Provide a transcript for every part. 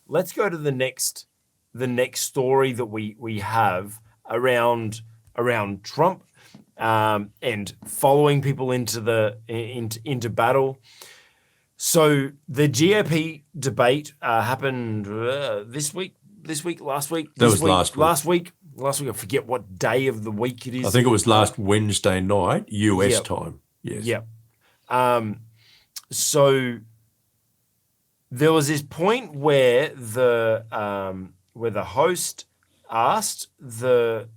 let's go to the next story that we have around Trump and following people into battle. So the GOP debate happened last week. Last week. I forget what day of the week it is. I think it was last Wednesday night, US time. Yes. Yep. So there was this point where the host asked the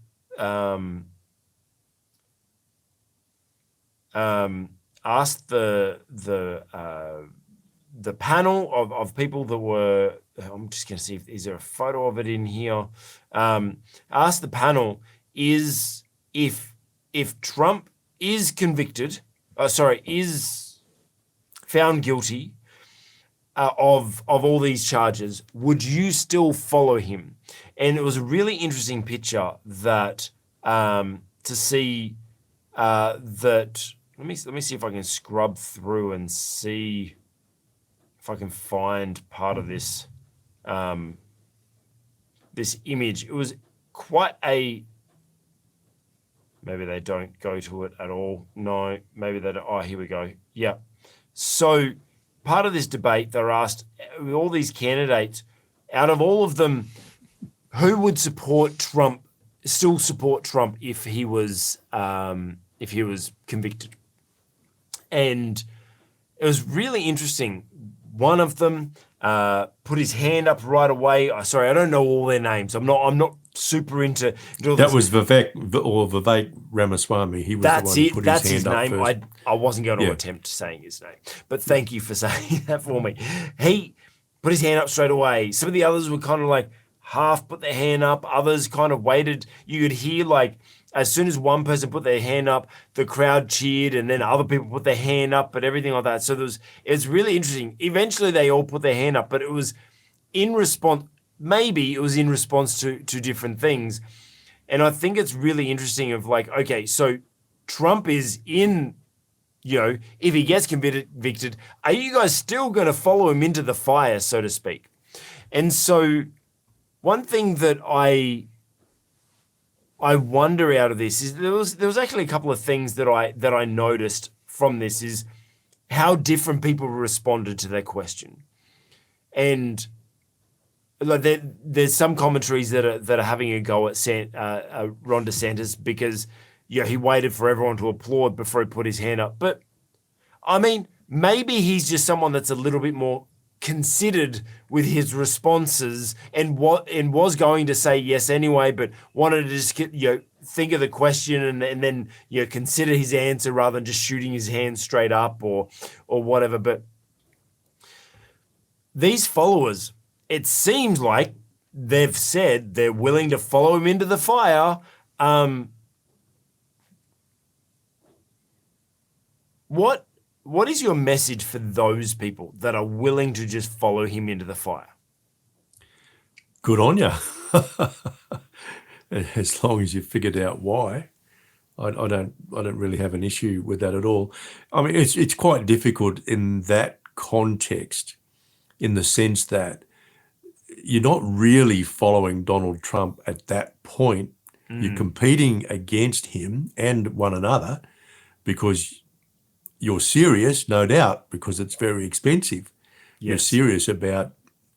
panel of people that were, I'm just going to see is there a photo of it in here. Asked the panel if Trump is convicted, is found guilty of all these charges, would you still follow him? And it was a really interesting picture that to see that. Let me see if I can scrub through and see if I can find part of this this image. It was quite a. Maybe they don't go to it at all. No, maybe they don't. Oh, here we go. Yeah. So part of this debate, they're asked with all these candidates, out of all of them, who would support Trump, still support Trump if he was convicted. And it was really interesting. One of them put his hand up right away. Sorry, I don't know all their names. I'm not super into all that this. Was Vivek Ramaswamy. He was the one who put his hand up first. I wasn't going to attempt saying his name, but thank you for saying that for me. He put his hand up straight away. Some of the others were kind of like half put their hand up. Others kind of waited. You could hear like as soon as one person put their hand up, the crowd cheered, and then other people put their hand up, and everything like that. So it's really interesting. Eventually, they all put their hand up, but it was in response. Maybe it was in response to different things, and I think it's really interesting. Of like, okay, so Trump is in. If he gets convicted, are you guys still going to follow him into the fire, so to speak? And so, one thing that I wonder out of this is there was actually a couple of things that I noticed from this is how different people responded to that question, and like there's some commentaries that are having a go at Ron DeSantis because he waited for everyone to applaud before he put his hand up. But I mean, maybe he's just someone that's a little bit more considered with his responses and was going to say yes anyway, but wanted to just think of the question and then consider his answer rather than just shooting his hand straight up or whatever. But these followers, it seems like they've said they're willing to follow him into the fire. What is your message for those people that are willing to just follow him into the fire? Good on you. As long as you figured out why. I don't really have an issue with that at all. I mean, it's quite difficult in that context, in the sense that you're not really following Donald Trump at that point. You're competing against him and one another because you're serious, no doubt, because it's very expensive. Yes. You're serious about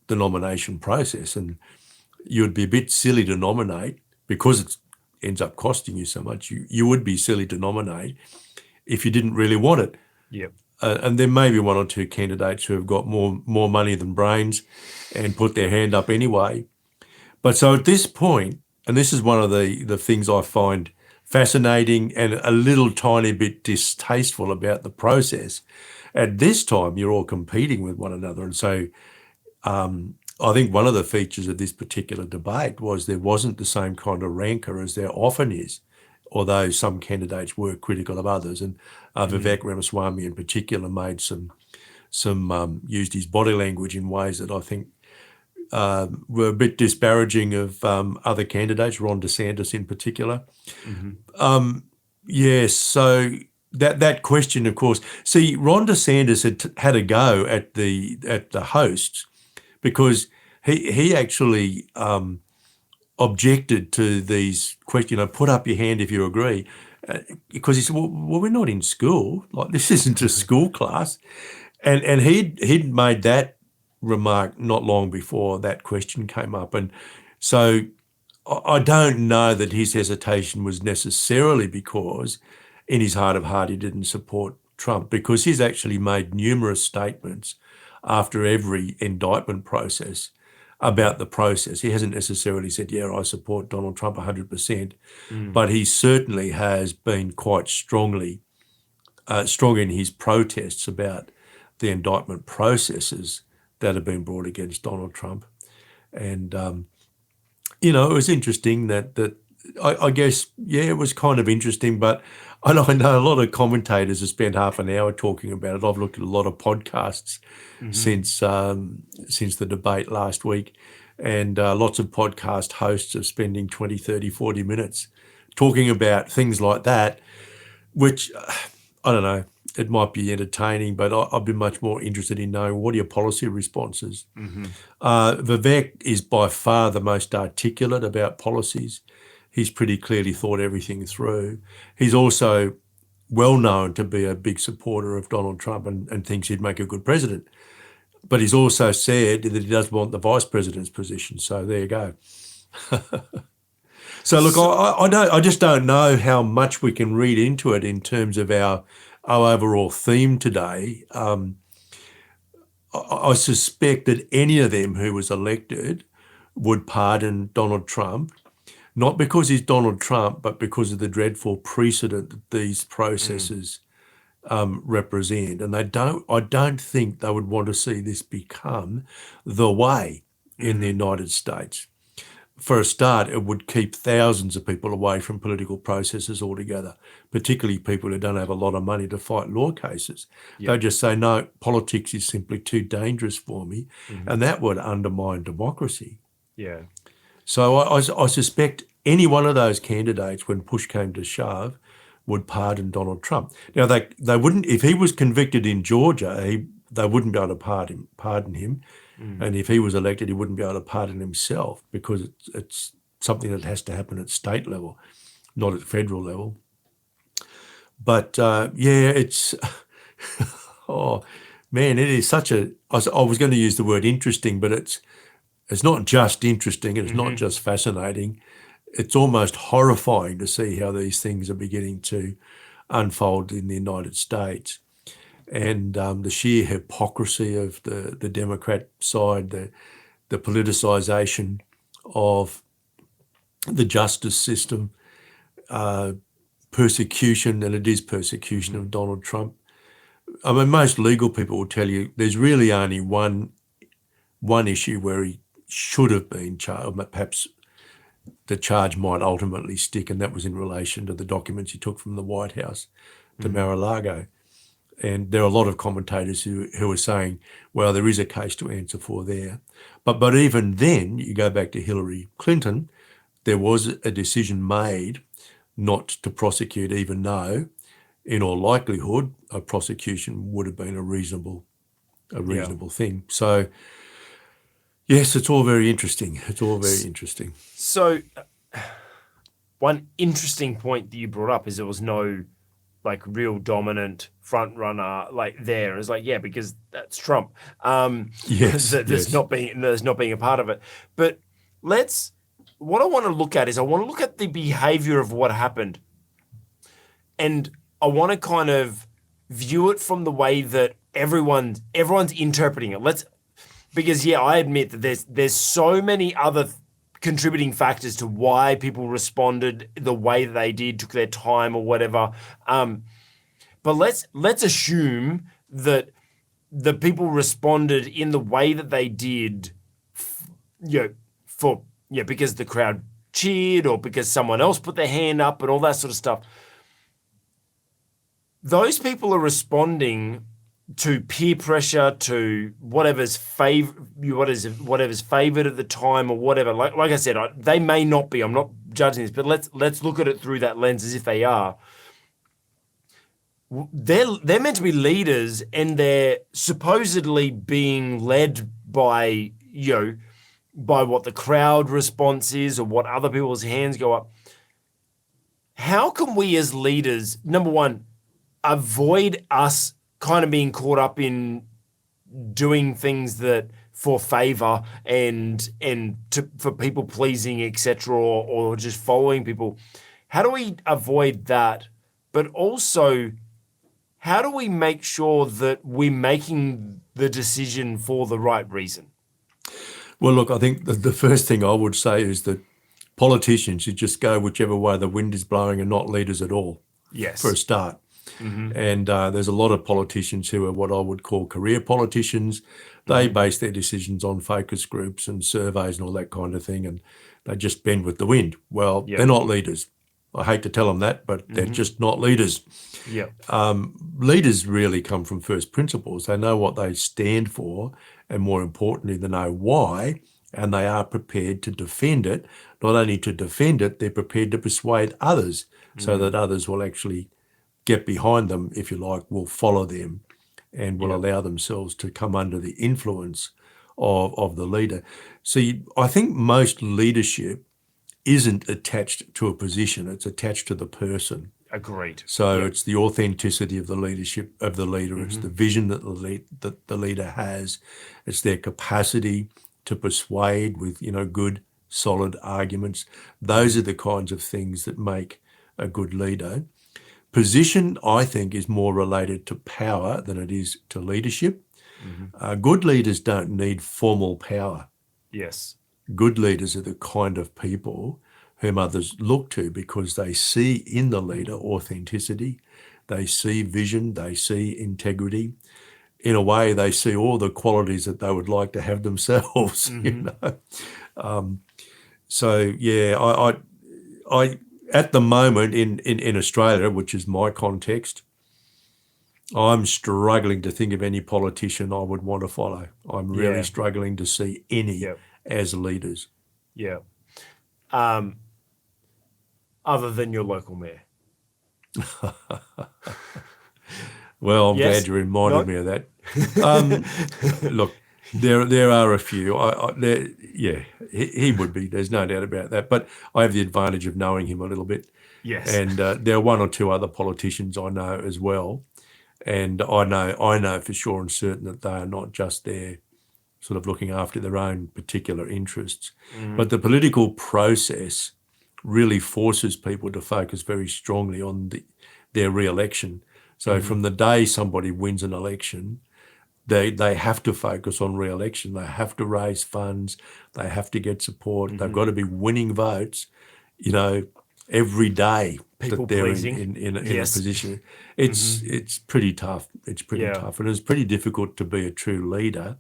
the nomination process, and you'd be a bit silly to nominate because it ends up costing you so much. You would be silly to nominate if you didn't really want it. Yep. And there may be one or two candidates who have got more money than brains and put their hand up anyway. But so at this point, and this is one of the things I find fascinating and a little tiny bit distasteful about the process, at this time you're all competing with one another. And so I think one of the features of this particular debate was there wasn't the same kind of rancor as there often is, although some candidates were critical of others. And Vivek Ramaswamy in particular made some used his body language in ways that I think were a bit disparaging of other candidates, Ron DeSantis in particular. Yes, so that question, of course. See, Ron DeSantis had a go at the hosts because he actually objected to these questions. Put up your hand if you agree, because he said, well, we're not in school. Like, this isn't a school class, and he'd made that remark not long before that question came up, and so I don't know that his hesitation was necessarily because in his heart of heart he didn't support Trump, because he's actually made numerous statements after every indictment process about the process. He hasn't necessarily said, yeah, I support Donald Trump 100%, but he certainly has been quite strong in his protests about the indictment processes that have been brought against Donald Trump. And, it was interesting that I guess, yeah, it was kind of interesting, but I know a lot of commentators have spent half an hour talking about it. I've looked at a lot of podcasts since the debate last week, and lots of podcast hosts are spending 20, 30, 40 minutes talking about things like that, which, I don't know, it might be entertaining, but I've been much more interested in knowing what are your policy responses. Vivek is by far the most articulate about policies. He's pretty clearly thought everything through. He's also well known to be a big supporter of Donald Trump and thinks he'd make a good president. But he's also said that he doesn't want the vice president's position. So there you go. So look, I just don't know how much we can read into it in terms of our overall theme today. I suspect that any of them who was elected would pardon Donald Trump, not because he's Donald Trump, but because of the dreadful precedent that these processes represent. And I don't think they would want to see this become the way in the United States. For a start, it would keep thousands of people away from political processes altogether, particularly people who don't have a lot of money to fight law cases. They just say, no, politics is simply too dangerous for me, and that would undermine democracy. Yeah. So I suspect any one of those candidates, when push came to shove, would pardon Donald Trump. Now, they wouldn't, if he was convicted in Georgia, they wouldn't be able to pardon him. And if he was elected, he wouldn't be able to pardon himself, because it's something that has to happen at state level, not at federal level. But it's, oh man, it is such a, I was going to use the word interesting, but it's not just interesting, and it's not just fascinating. It's almost horrifying to see how these things are beginning to unfold in the United States. And the sheer hypocrisy of the Democrat side, the politicisation of the justice system, persecution, and it is persecution of Donald Trump. I mean, most legal people will tell you there's really only one issue where he should have been charged, perhaps the charge might ultimately stick, and that was in relation to the documents he took from the White House to Mar-a-Lago. And there are a lot of commentators who are saying, well, there is a case to answer for there. But even then, you go back to Hillary Clinton, there was a decision made not to prosecute, even though, in all likelihood, a prosecution would have been a reasonable thing. So, yes, it's all very interesting. It's all very interesting. So, one interesting point that you brought up is there was no real dominant front runner there. It's because that's Trump. Yes, there's not being a part of it. But what I want to look at is I want to look at the behavior of what happened, and I want to kind of view it from the way that everyone's interpreting it. Because I admit that there's so many other contributing factors to why people responded the way that they did, took their time or whatever. But let's assume that the people responded in the way that they did, because the crowd cheered or because someone else put their hand up and all that sort of stuff. Those people are responding to peer pressure, to whatever's favored at the time or whatever. Like I said, they may not be. I'm not judging this, but let's look at it through that lens as if they are. They're meant to be leaders, and they're supposedly being led by by what the crowd response is or what other people's hands go up. How can we as leaders, number one, avoid us kind of being caught up in doing things that for favor and for people pleasing, etc., or just following people? How do we avoid that? But also, how do we make sure that we're making the decision for the right reason? Well, look, I think the first thing I would say is that politicians should just go whichever way the wind is blowing and not leaders at all, Yes. for a start. And there's a lot of politicians who are what I would call career politicians. They base their decisions on focus groups and surveys and all that kind of thing, and they just bend with the wind. Well, they're not leaders. I hate to tell them that, but they're just not leaders. Yeah. Leaders really come from first principles. They know what they stand for, and more importantly, they know why, and they are prepared to defend it. Not only to defend it, they're prepared to persuade others so that others will actually get behind them, if you like, will follow them and will allow themselves to come under the influence of the leader. See, I think most leadership isn't attached to a position, it's attached to the person. Agreed. So it's the authenticity of the leadership of the leader. It's the vision that the leader has. It's their capacity to persuade with good, solid arguments. Those are the kinds of things that make a good leader. Position, I think, is more related to power than it is to leadership. Good leaders don't need formal power. Yes. Good leaders are the kind of people whom others look to because they see in the leader authenticity, they see vision, they see integrity. In a way, they see all the qualities that they would like to have themselves. So yeah, I at the moment in Australia, which is my context, I'm struggling to think of any politician I would want to follow. I'm really struggling to see any as leaders. Yeah. Other than your local mayor. Well, I'm glad you reminded me of that. Look, there are a few. He would be. There's no doubt about that. But I have the advantage of knowing him a little bit. Yes. And there are one or two other politicians I know as well. And I know for sure and certain that they are not just there sort of looking after their own particular interests. But the political process really forces people to focus very strongly on their re-election. So from the day somebody wins an election, they have to focus on re-election. They have to raise funds. They have to get support. They've got to be winning votes, every day People that they're pleasing. in a position. It's pretty tough. It's pretty tough. And it's pretty difficult to be a true leader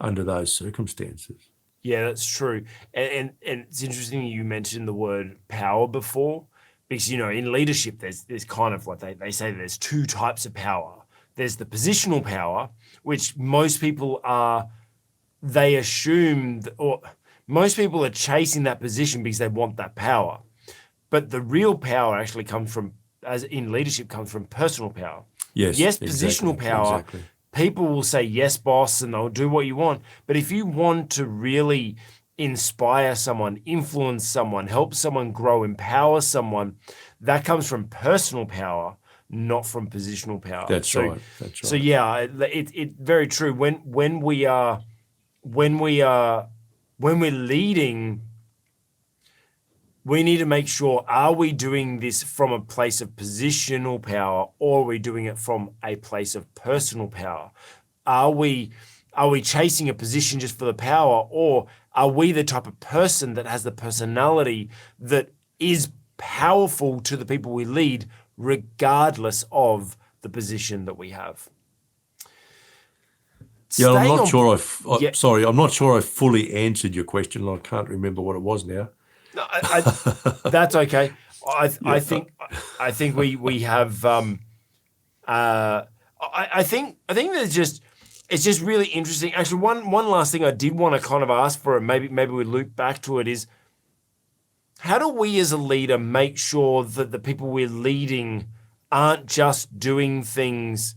under those circumstances. Yeah, that's true. And it's interesting you mentioned the word power before, because, in leadership, there's kind of like they say there's two types of power. There's the positional power, which most people most people are chasing that position because they want that power. But the real power actually comes from, as in leadership, comes from personal power. Yes, exactly, positional power. Exactly. People will say, yes, boss, and they'll do what you want. But if you want to really inspire someone, influence someone, help someone grow, empower someone, that comes from personal power, not from positional power. That's right. So yeah, it very true. When we're leading, we need to make sure, are we doing this from a place of positional power, or are we doing it from a place of personal power? Are we chasing a position just for the power, or are we the type of person that has the personality that is powerful to the people we lead, regardless of the position that we have? Yeah, I'm not sure I'm not sure I fully answered your question. I can't remember what it was now. No, that's okay. I think we have. I think it's just really interesting. Actually, one last thing I did want to kind of ask for, and maybe we loop back to it, is how do we as a leader make sure that the people we're leading aren't just doing things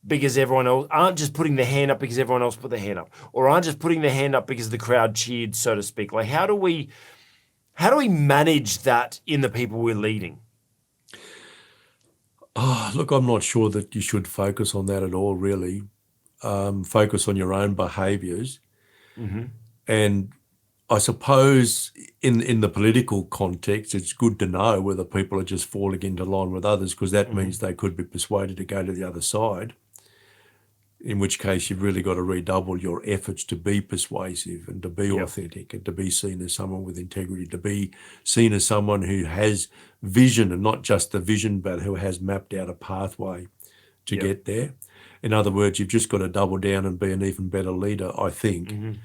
because everyone else aren't just putting their hand up because everyone else put their hand up, or aren't just putting their hand up because the crowd cheered, so to speak. Like, how do we manage that in the people we're leading? Look, I'm not sure that you should focus on that at all, really. Focus on your own behaviours. And I suppose in the political context, it's good to know whether people are just falling into line with others, because that means they could be persuaded to go to the other side, in which case you've really got to redouble your efforts to be persuasive and to be authentic and to be seen as someone with integrity, to be seen as someone who has vision, and not just the vision, but who has mapped out a pathway to get there. In other words, you've just got to double down and be an even better leader, I think.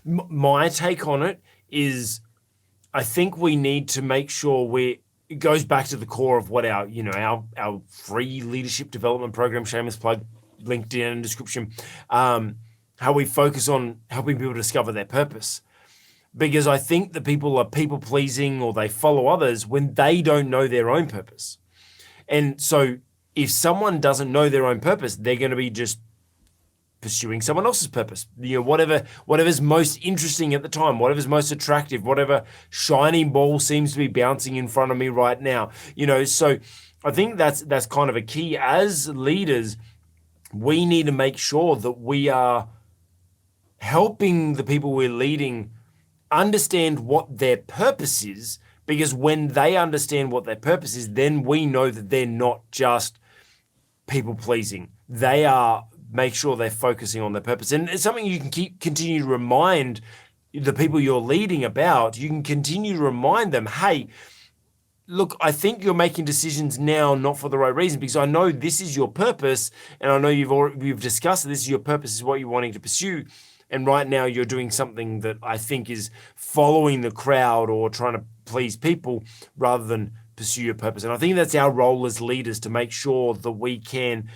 My take on it is, I think we need to make sure it goes back to the core of what our free leadership development program, shameless plug, linked in the description, how we focus on helping people discover their purpose. Because I think that people are people pleasing, or they follow others when they don't know their own purpose. And so if someone doesn't know their own purpose, they're going to be just pursuing someone else's purpose. Whatever's most interesting at the time, whatever's most attractive, whatever shiny ball seems to be bouncing in front of me right now. So I think that's kind of a key. As leaders, we need to make sure that we are helping the people we're leading understand what their purpose is, because when they understand what their purpose is, then we know that they're not just people pleasing. They are, make sure they're focusing on their purpose. And it's something you can continue to remind the people you're leading about. You can continue to remind them, hey, look, I think you're making decisions now not for the right reason, because I know this is your purpose, and I know you've discussed that this is your purpose, this is what you're wanting to pursue. And right now you're doing something that I think is following the crowd or trying to please people rather than pursue your purpose. And I think that's our role as leaders, to make sure that we can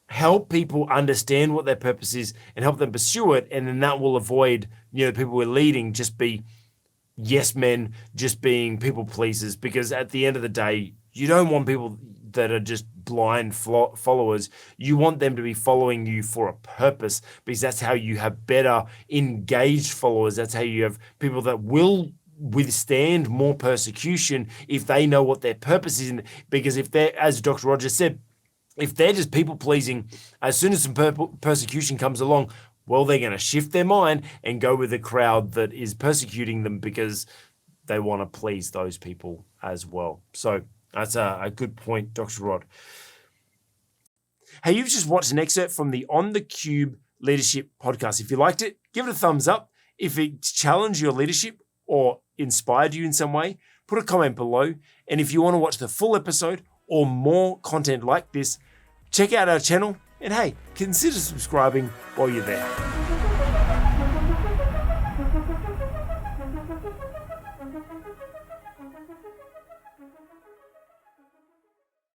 help people understand what their purpose is and help them pursue it. And then that will avoid, the people we're leading just be yes men, just being people pleasers. Because at the end of the day, you don't want people that are just blind followers. You want them to be following you for a purpose, because that's how you have better engaged followers. That's how you have people that will withstand more persecution if they know what their purpose is. Because if they're, as Dr. Rogers said, if they're just people pleasing, as soon as some persecution comes along, well, they're going to shift their mind and go with the crowd that is persecuting them, because they want to please those people as well. So that's a good point, Dr. Rod. Hey, you've just watched an excerpt from the On the Cube Leadership podcast. If you liked it, give it a thumbs up. If it challenged your leadership or inspired you in some way, put a comment below. And if you want to watch the full episode or more content like this, check out our channel, and hey, consider subscribing while you're there.